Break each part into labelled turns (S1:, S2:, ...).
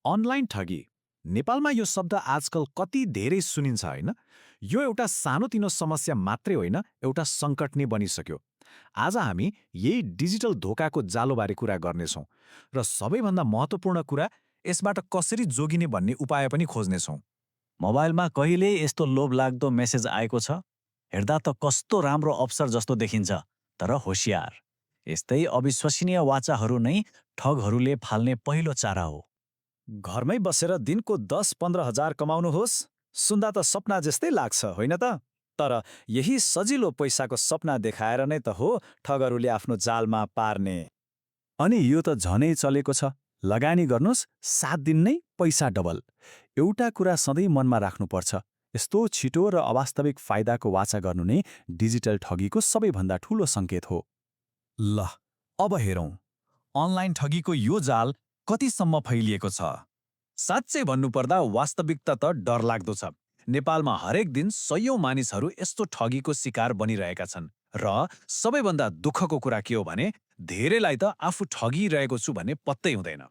S1: Online ठगी नेपालमा यो शब्द आजकल कति धेरै सुनिन्छ होइन? यो एउटा सानोतिनो समस्या मात्रै होइन, एउटा सङ्कट नै बनिसक्यो। आज हामी यही डिजिटल धोकाको जालोबारे कुरा गर्नेछौँ र सबैभन्दा महत्त्वपूर्ण कुरा, यसबाट कसरी जोगिने भन्ने उपाय पनि खोज्नेछौँ।
S2: मोबाइलमा कहिले यस्तो लोभलाग्दो मेसेज आएको छ? हेर्दा त कस्तो राम्रो अवसर जस्तो देखिन्छ, तर होशियार। यस्तै अविश्वसनीय वाचाहरू नै ठगहरूले फाल्ने पहिलो चारा हो।
S1: घरमै बसेर दिनको 10-15 हजार कमाउनुहोस्, सुन्दा त सपना जस्तै लाग्छ होइन त? तर यही सजिलो पैसाको सपना देखाएर नै त हो ठगहरूले आफ्नो जालमा पार्ने।
S2: अनि यो त झनै चलेको छ। लगानी गर्नुहोस्, 7 दिन नै पैसा डबल। एउटा कुरा सधैँ मनमा राख्नुपर्छ, यस्तो छिटो र अवास्तविक फाइदाको वाचा गर्नु नै डिजिटल ठगीको सबैभन्दा ठूलो सङ्केत हो।
S1: ल, अब हेरौँ अनलाइन ठगीको यो जाल कतिसम्म फैलिएको छ। साँच्चै भन्नुपर्दा वास्तविकता त डरलाग्दो छ। नेपालमा हरेक दिन सयौं मानिसहरू यस्तो ठगीको शिकार बनिरहेका छन् र सबैभन्दा दुःखको कुरा के हो भने धेरैलाई त आफू ठगिरहेको छु भन्ने पत्तै हुँदैन।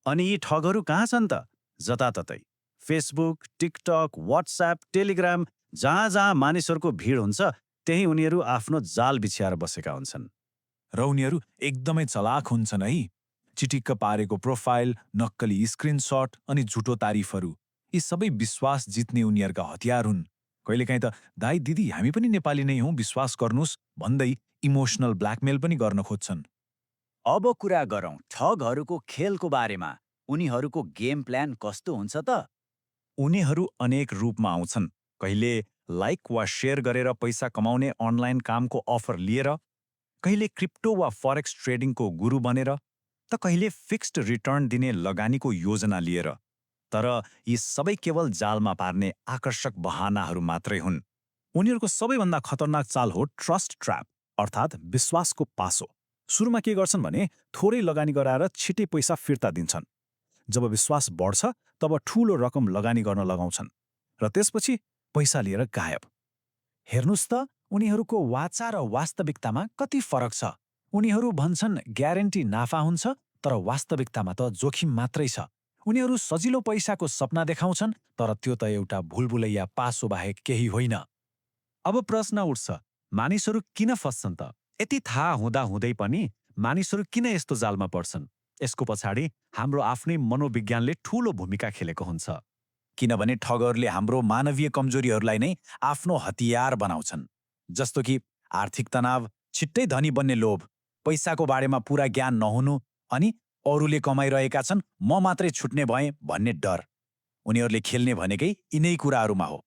S2: अनि यी ठगहरू कहाँ छन् त? जताततै। फेसबुक, टिकटक, व्हाट्सएप, टेलिग्राम, जहाँ जहाँ मानिसहरूको भिड हुन्छ त्यही उनीहरू आफ्नो जाल बिछ्याएर बसेका हुन्छन्।
S1: र उनीहरू एकदमै चलाक हुन्छन् है। चिटिक्क पारेको प्रोफाइल, नक्कली स्क्रिनशट अनि झुटो तारिफहरू, यी सबै विश्वास जित्ने उनीहरूका हतियार हुन्। कहिलेकाहीँ त दाइ दिदी हामी पनि नेपाली नै हौँ, विश्वास गर्नुहोस् भन्दै इमोसनल ब्ल्याकमेल पनि गर्न खोज्छन्।
S3: अब कुरा गरौँ ठगहरूको खेलको बारेमा। उनीहरूको गेम प्लान कस्तो हुन्छ त?
S1: उनीहरू अनेक रूपमा आउँछन्। कहिले लाइक वा शेयर गरेर पैसा कमाउने अनलाइन कामको अफर लिएर, कहिले क्रिप्टो वा फरेक्स ट्रेडिङको गुरु बनेर, त कहिले फिक्स्ड रिटर्न दिने लगानीको योजना लिएर। तर यी सबै केवल जालमा पार्ने आकर्षक बहानाहरू मात्रै हुन्। उनीहरूको सबैभन्दा खतरनाक चाल हो ट्रस्ट ट्र्याप, अर्थात् विश्वासको पासो। सुरुमा के गर्छन् भने थोरै लगानी गराएर छिटै पैसा फिर्ता दिन्छन्। जब विश्वास बढ्छ तब ठूलो रकम लगानी गर्न लगाउँछन् र त्यसपछि पैसा लिएर गायब। हेर्नुस् त उनीहरूको वाचा र वास्तविकतामा कति फरक छ। उनीहरू भन्छन् ग्यारेन्टी नाफा हुन्छ, तर वास्तविकतामा त जोखिम मात्रै छ। उनीहरू सजिलो पैसाको सपना देखाउँछन्, तर त्यो त एउटा भुलभुलैया पासो बाहेक केही होइन। अब प्रश्न उठ्छ, मानिसहरू किन फस्छन् त? यति थाहा हुँदै पनि मानिसहरू किन यस्तो जालमा पर्छन्? यसको पछाडि हाम्रो आफ्नै मनोविज्ञानले ठूलो भूमिका खेलेको हुन्छ। किनभने ठगहरूले हाम्रो मानवीय कमजोरीहरूलाई नै आफ्नो हतियार बनाउँछन्। जस्तो कि आर्थिक तनाव, छिट्टै धनी बन्ने लोभ, पैसाको बारेमा पूरा ज्ञान नहुनु अनि अरूले कमाइरहेका छन् म मात्रै छुट्ने भएँ भन्ने डर। उनीहरूले खेल्ने भनेकै यिनै कुराहरूमा हो।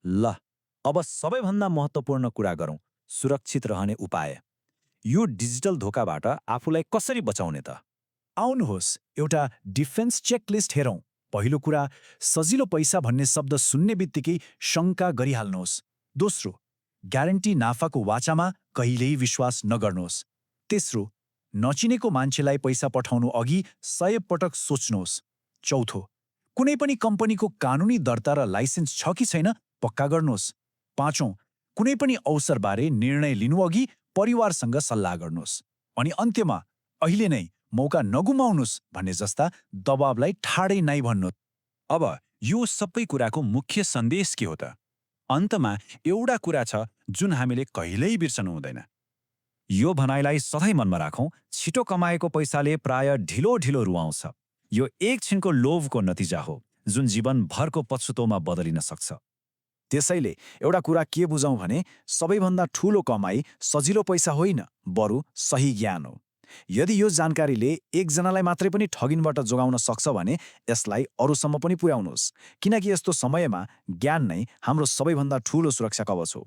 S2: ल, अब सबैभन्दा महत्त्वपूर्ण कुरा गरौँ, सुरक्षित रहने उपाय।
S1: यो डिजिटल धोकाबाट आफूलाई कसरी बचाउने त? आउनुहोस् एउटा डिफेन्स चेकलिस्ट हेरौँ। पहिलो कुरा, सजिलो पैसा भन्ने शब्द सुन्ने बित्तिकै शङ्का गरिहाल्नुहोस्। दोस्रो, ग्यारेन्टी नाफाको वाचामा कहिल्यै विश्वास नगर्नुहोस्। तेस्रो, नचिनेको मान्छेलाई पैसा पठाउनु अघि 100 पटक सोच्नुहोस्। चौथो, कुनै पनि कम्पनीको कानुनी दर्ता र लाइसेन्स छ कि छैन पक्का गर्नुहोस्। पाँचौं, कुनै पनि अवसरबारे निर्णय लिनु अघि परिवारसँग सल्लाह गर्नुहोस्। अनि अन्त्यमा, अहिले नै मौका नगुमाउनुहोस् भन्ने जस्ता दबावलाई ठाडै नै भन्नु। अब यो सबै कुराको मुख्य सन्देश के हो त? अन्तमा एउटा कुरा छ जुन हामीले कहिल्यै बिर्सनु हुँदैन। यो भनाइलाई सधैँ मनमा राखौँ, छिटो कमाएको पैसाले प्राय ढिलो ढिलो रुवाउँछ। यो एकछिनको लोभको नतिजा हो जुन जीवनभरको पछुतोमा बदलिन सक्छ। त्यसैले एउटा कुरा के बुझौँ भने सबैभन्दा ठूलो कमाई सजिलो पैसा होइन, बरु सही ज्ञान हो। यदि यो जानकारीले एकजनालाई मात्रै पनि ठगिनबाट जोगाउन सक्छ भने यसलाई अरूसम्म पनि पुर्याउनुहोस्, किनकि यस्तो समयमा ज्ञान नै हाम्रो सबैभन्दा ठूलो सुरक्षा कवच हो।